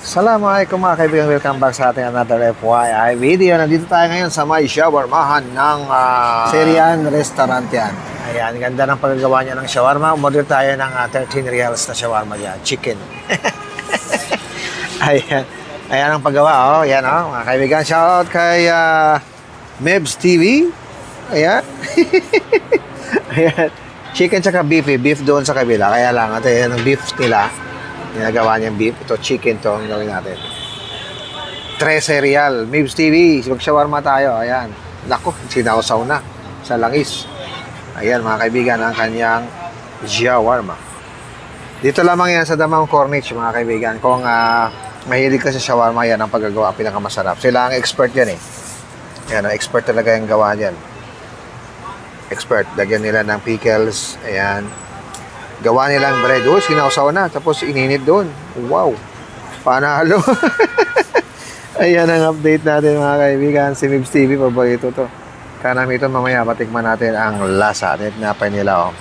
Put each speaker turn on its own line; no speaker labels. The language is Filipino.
Assalamualaikum mga kaibigan, welcome back sa ating another FYI video. Nandito tayo ngayon sa may shawarmahan ng Serian Restaurant yan. Ayan, ganda ng paggagawa niya ng shawarma. Umorder tayo ng 13 reals na shawarma yan, chicken. Ayan, ayan ang paggawa, oh. Ayan, oh, mga kaibigan, shoutout kay Mebs TV. Ayan. Ayan, chicken tsaka beef, beef doon sa kabila. Kaya lang, ito yan ang beef nila. Ginagawa niyang beef. Ito, chicken to ang gawin natin. 13 real. Mibs TV. Mag-shawarma tayo. Ayan. Naku, sinausaw na sa langis. Ayan, mga kaibigan, ang kanyang shawarma. Dito lamang yan sa Damang Corniche, mga kaibigan. Kung mahilig ka sa shawarma, yan ang paggagawa. Pinakamasarap. Sila ang expert yan eh. Ayan, expert talaga yung gawa dyan. Expert. Lagyan nila ng pickles. Ayan. Gawa nilang bread. Oh, sinausaw na. Tapos ininit doon. Wow. Panalo. Ayan ang update natin mga kaibigan. Si Mibs TV, paborito to. Kanami ito mamaya patikman natin ang lasa. Tinapay nila oh.